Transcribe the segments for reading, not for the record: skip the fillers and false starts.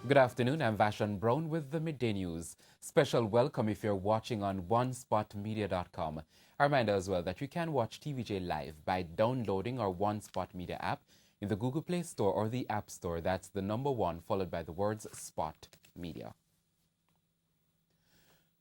Good afternoon, I'm Vashan Brown with the Midday News. Special welcome if you're watching on onespotmedia.com. A reminder as well that you can watch TVJ live by downloading our One Spot Media app in the Google Play Store or the App Store. That's the number 1 followed by the words Spot Media.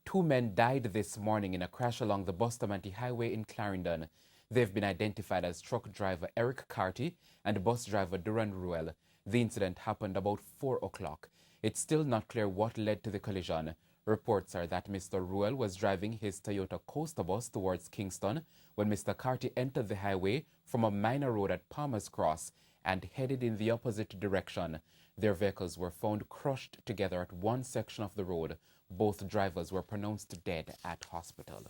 2 men died this morning in a crash along the Bustamante Highway in Clarendon. They've been identified as truck driver Eric Carty and bus driver Duran Ruel. The incident happened about 4 o'clock. It's still not clear what led to the collision. Reports are that Mr. Ruel was driving his Toyota Coaster bus towards Kingston when Mr. Carty entered the highway from a minor road at Palmer's Cross and headed in the opposite direction. Their vehicles were found crushed together at one section of the road. Both drivers were pronounced dead at hospital.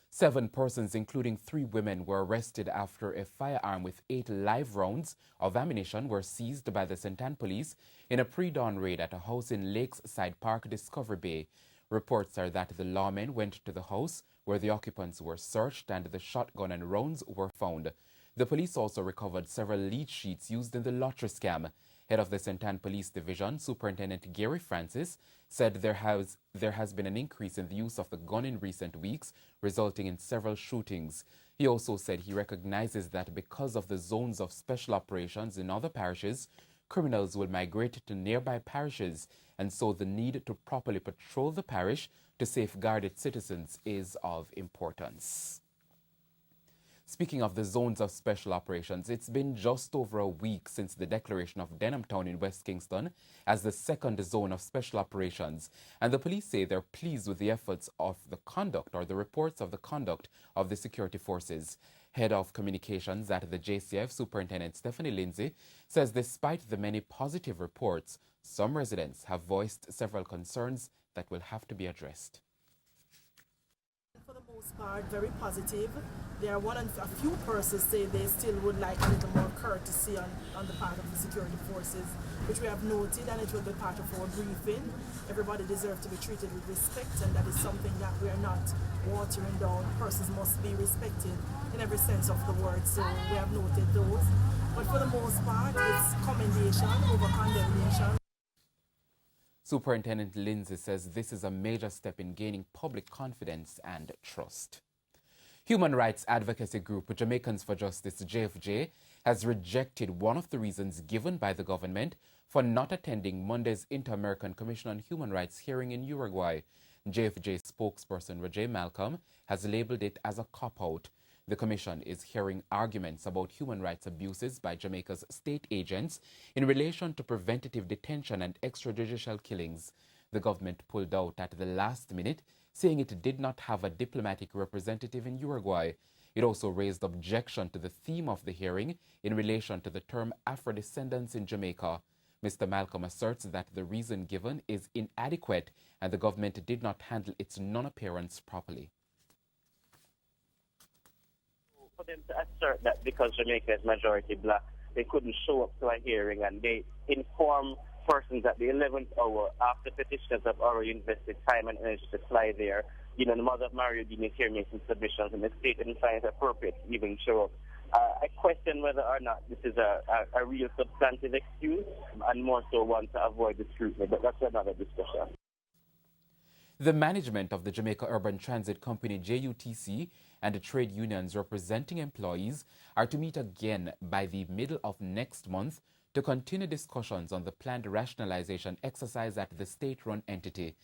7 persons, including 3 women, were arrested after a firearm with 8 live rounds of ammunition were seized by the St. Anne police in a pre-dawn raid at a house in Lakeside Park, Discovery Bay. Reports are that the lawmen went to the house where the occupants were searched and the shotgun and rounds were found. The police also recovered several lead sheets used in the lottery scam. Head of the St. Anne Police Division, Superintendent Gary Francis, said there has been an increase in the use of the gun in recent weeks, resulting in several shootings. He also said he recognizes that because of the zones of special operations in other parishes, criminals will migrate to nearby parishes, and so the need to properly patrol the parish to safeguard its citizens is of importance. Speaking of the zones of special operations, it's been just over a week since the declaration of Denhamtown in West Kingston as the second zone of special operations, and the police say they're pleased with the efforts of the conduct or the reports of the conduct of the security forces. Head of Communications at the JCF, Superintendent Stephanie Lindsay, says despite the many positive reports, some residents have voiced several concerns that will have to be addressed. For the most part, very positive. There are a few persons say they still would like a little more courtesy on the part of the security forces, which we have noted, and it will be part of our briefing. Everybody deserves to be treated with respect, and that is something that we are not watering down. Persons must be respected in every sense of the word, so we have noted those. But for the most part, it's commendation over condemnation. Superintendent Lindsay says this is a major step in gaining public confidence and trust. Human rights advocacy group Jamaicans for Justice, JFJ, has rejected one of the reasons given by the government for not attending Monday's Inter-American Commission on Human Rights hearing in Uruguay. JFJ spokesperson Roger Malcolm has labeled it as a cop-out. The Commission is hearing arguments about human rights abuses by Jamaica's state agents in relation to preventative detention and extrajudicial killings. The government pulled out at the last minute, saying it did not have a diplomatic representative in Uruguay. It also raised objection to the theme of the hearing in relation to the term Afro-descendants in Jamaica. Mr. Malcolm asserts that the reason given is inadequate and the government did not handle its non-appearance properly. For them to assert that because Jamaica is majority black, they couldn't show up to a hearing, and they inform persons at the 11th hour after petitioners have already invested time and energy to fly there. You know, the mother of Mario Dean is here making submissions, and the state didn't find it appropriate to even show up. I question whether or not this is a real substantive excuse, and more so one to avoid the scrutiny, but that's another discussion. The management of the Jamaica Urban Transit Company, JUTC, and the trade unions representing employees are to meet again by the middle of next month to continue discussions on the planned rationalization exercise at the state-run entity.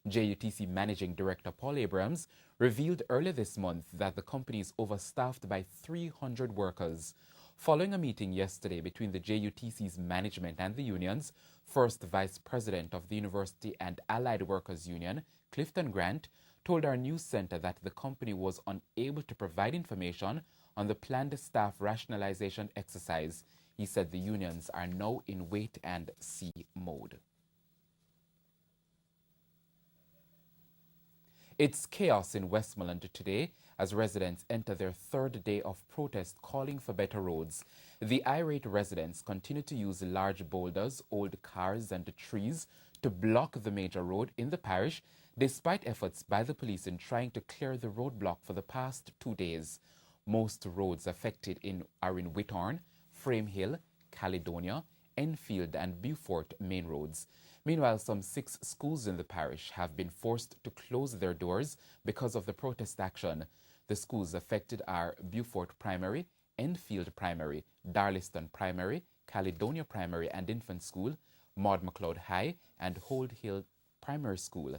JUTC Managing Director Paul Abrams revealed earlier this month that the company is overstaffed by 300 workers. Following a meeting yesterday between the JUTC's management and the unions, First Vice President of the University and Allied Workers Union, Clifton Grant, told our news center that the company was unable to provide information on the planned staff rationalization exercise. He said the unions are now in wait-and-see mode. It's chaos in Westmoreland today as residents enter their 3rd day of protest calling for better roads. The irate residents continue to use large boulders, old cars and trees to block the major road in the parish, despite efforts by the police in trying to clear the roadblock for the past 2 days. Most roads affected are in Whithorn, Frame Hill, Caledonia, Enfield and Beaufort main roads. Meanwhile, some 6 schools in the parish have been forced to close their doors because of the protest action. The schools affected are Beaufort Primary, Enfield Primary, Darliston Primary, Caledonia Primary and Infant School, Maud McLeod High, and Hold Hill Primary School.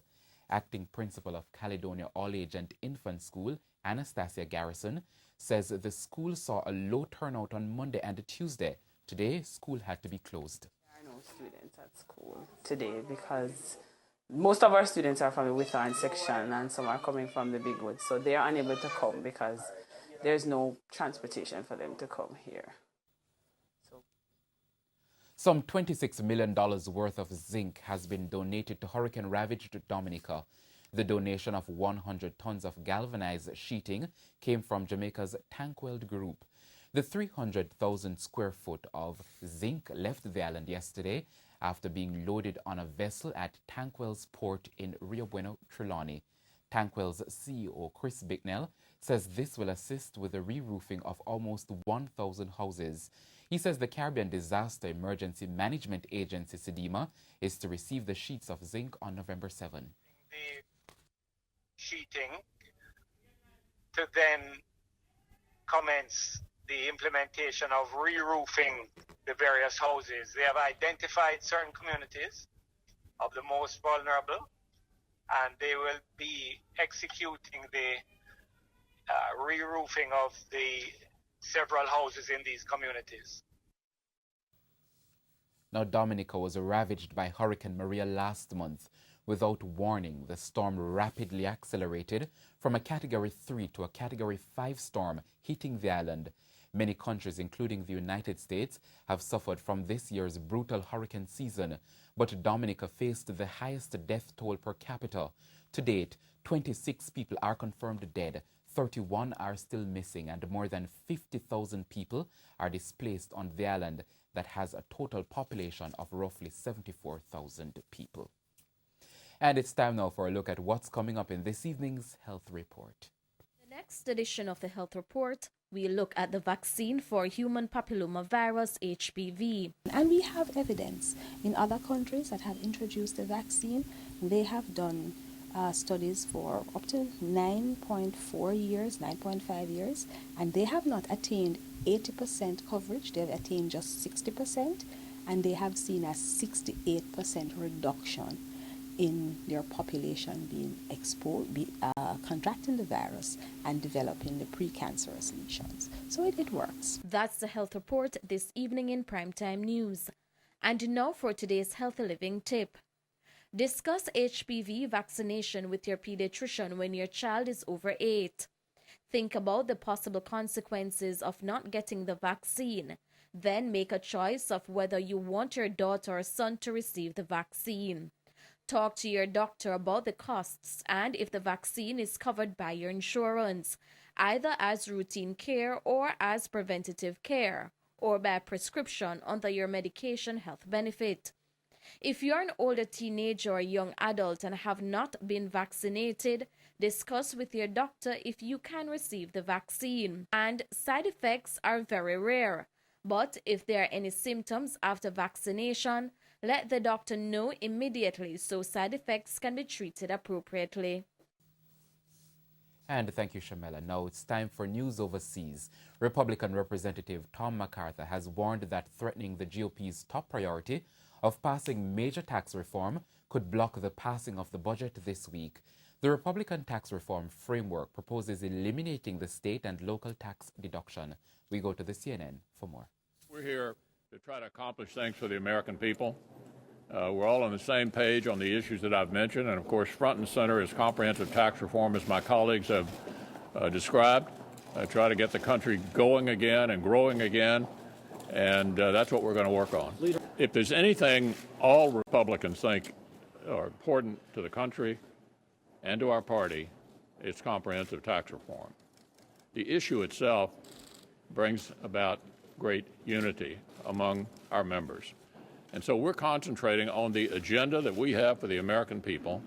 Acting principal of Caledonia All-Age and Infant School, Anastasia Garrison, says the school saw a low turnout on Monday and Tuesday. Today, school had to be closed. There are no students at school today because most of our students are from the Withorn section and some are coming from the Big Woods, so they are unable to come because there's no transportation for them to come here. Some $26 million worth of zinc has been donated to hurricane-ravaged Dominica. The donation of 100 tons of galvanized sheeting came from Jamaica's Tankweld Group. The 300,000 square foot of zinc left the island yesterday after being loaded on a vessel at Tankweld's port in Rio Bueno, Trelawney. Tankweld's CEO, Chris Bicknell, says this will assist with the re-roofing of almost 1,000 houses. He says the Caribbean Disaster Emergency Management Agency, SEDEMA, is to receive the sheets of zinc on November 7. The sheeting to then commence the implementation of re-roofing the various houses. They have identified certain communities of the most vulnerable, and they will be executing the re-roofing of the several houses in these communities. Now, Dominica was ravaged by Hurricane Maria last month. Without warning, the storm rapidly accelerated from a Category 3 to a Category 5 storm hitting the island. Many countries, including the United States, have suffered from this year's brutal hurricane season, but Dominica faced the highest death toll per capita. To date, 26 people are confirmed dead, 31 are still missing, and more than 50,000 people are displaced on the island that has a total population of roughly 74,000 people. And it's time now for a look at what's coming up in this evening's Health Report. The next edition of the Health Report, we look at the vaccine for human papillomavirus HPV. And we have evidence in other countries that have introduced the vaccine. They have done studies for up to 9.4 years, 9.5 years, and they have not attained 80% coverage. They've attained just 60%, and they have seen a 68% reduction in their population being exposed, contracting the virus and developing the precancerous lesions. So it works. That's the Health Report this evening in Primetime News. And now for today's Healthy Living tip. Discuss HPV vaccination with your pediatrician when your child is over 8. Think about the possible consequences of not getting the vaccine. Then make a choice of whether you want your daughter or son to receive the vaccine. Talk to your doctor about the costs and if the vaccine is covered by your insurance, either as routine care or as preventative care, or by prescription under your medication health benefit. If you're an older teenager or young adult and have not been vaccinated, discuss with your doctor if you can receive the vaccine. And side effects are very rare, but if there are any symptoms after vaccination, let the doctor know immediately so side effects can be treated appropriately. And thank you, Shamela. Now it's time for news overseas. Republican Representative Tom MacArthur has warned that threatening the GOP's top priority of passing major tax reform could block the passing of the budget this week. The Republican tax reform framework proposes eliminating the state and local tax deduction. We go to the CNN for more. We're here to try to accomplish things for the American people. We're all on the same page on the issues that I've mentioned, and of course front and center is comprehensive tax reform, as my colleagues have described. Try to get the country going again and growing again, and that's what we're going to work on. If there's anything all Republicans think are important to the country and to our party, it's comprehensive tax reform. The issue itself brings about great unity among our members. And so we're concentrating on the agenda that we have for the American people.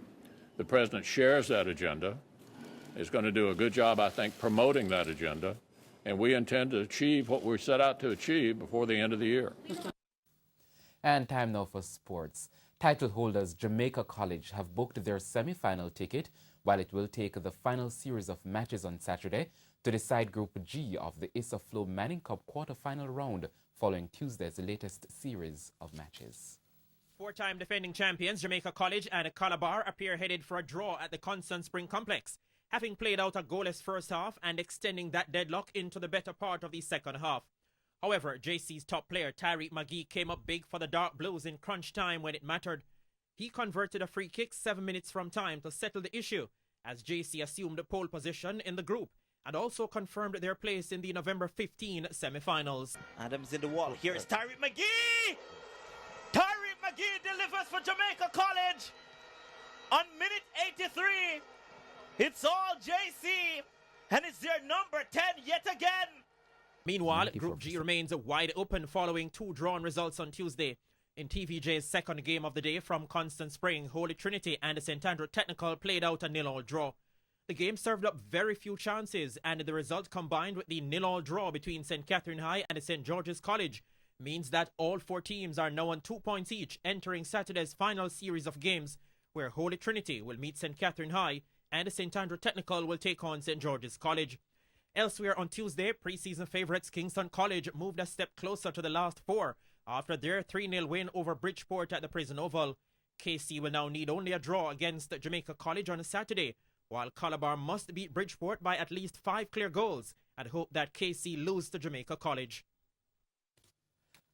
The President shares that agenda, is going to do a good job, I think, promoting that agenda, and we intend to achieve what we set out to achieve before the end of the year. And time now for sports. Title holders Jamaica College have booked their semi-final ticket, while it will take the final series of matches on Saturday to decide Group G of the Isaflo Manning Cup quarter-final round following Tuesday's latest series of matches. Four-time defending champions Jamaica College and Calabar appear headed for a draw at the Constant Spring Complex, having played out a goalless first half and extending that deadlock into the better part of the second half. However, JC's top player Tariq McGee came up big for the Dark Blues in crunch time when it mattered. He converted a free kick 7 minutes from time to settle the issue, as JC assumed pole position in the group and also confirmed their place in the November 15 semi-finals. Adams in the wall. Here's Tariq McGee! Tariq McGee delivers for Jamaica College on minute 83. It's all JC, and it's their number 10 yet again. Meanwhile, Group G remains wide open following two drawn results on Tuesday. In TVJ's second game of the day from Constant Spring, Holy Trinity and St. Andrew Technical played out a 0-0 draw. The game served up very few chances, and the result combined with the 0-0 draw between St. Catherine High and St. George's College means that all four teams are now on 2 points each, entering Saturday's final series of games, where Holy Trinity will meet St. Catherine High and St. Andrew Technical will take on St. George's College. Elsewhere on Tuesday, preseason favourites Kingston College moved a step closer to the last four after their 3-0 win over Bridgeport at the Prison Oval. KC will now need only a draw against Jamaica College on a Saturday, while Calabar must beat Bridgeport by at least 5 clear goals and hope that KC lose to Jamaica College.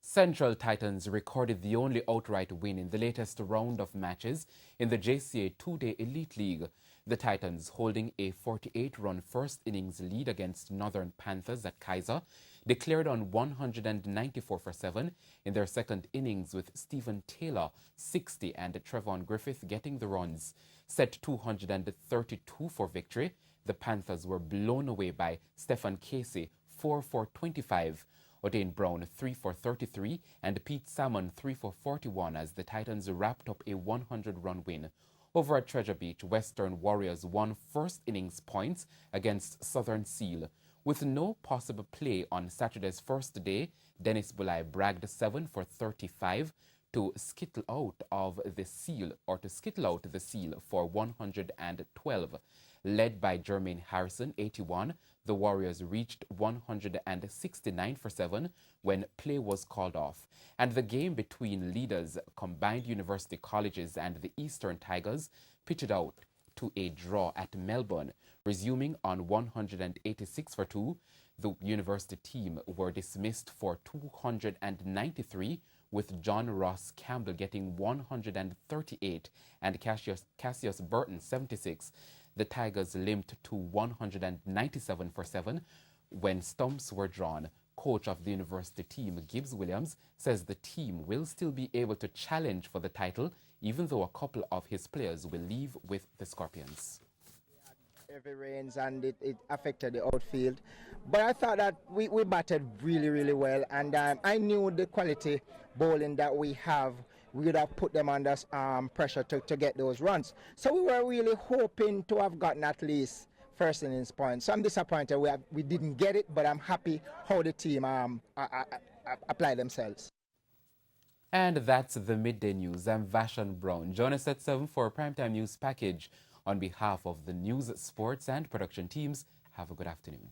Central Titans recorded the only outright win in the latest round of matches in the JCA two-day Elite League. The Titans, holding a 48-run first innings lead against Northern Panthers at Kaiser, declared on 194 for 7 in their second innings with Stephen Taylor 60 and Trevon Griffith getting the runs. Set 232 for victory, the Panthers were blown away by Stephen Casey 4 for 25, O'Dane Brown 3 for 33 and Pete Salmon 3 for 41 as the Titans wrapped up a 100-run win. Over at Treasure Beach, Western Warriors won first innings points against Southern Seal. With no possible play on Saturday's first day, Dennis Bulai bragged 7 for 35 to skittle out the Seal for 112. Led by Jermaine Harrison, 81, the Warriors reached 169 for 7 when play was called off. And the game between leaders Combined University Colleges and the Eastern Tigers pitched out to a draw at Melbourne. Resuming on 186 for 2, the university team were dismissed for 293, with John Ross Campbell getting 138 and Cassius Burton 76. The Tigers limped to 197 for 7 when stumps were drawn. Coach of the university team, Gibbs Williams, says the team will still be able to challenge for the title, even though a couple of his players will leave with the Scorpions. Heavy rains and it affected the outfield, but I thought that we batted really well, and I knew the quality bowling that we have, we would have put them under pressure to get those runs. So we were really hoping to have gotten at least first innings points. So I'm disappointed we didn't get it, but I'm happy how the team applied themselves. And that's the Midday News. I'm Vashon Brown. Join us at 7 for a Primetime News package. On behalf of the news, sports, and production teams, have a good afternoon.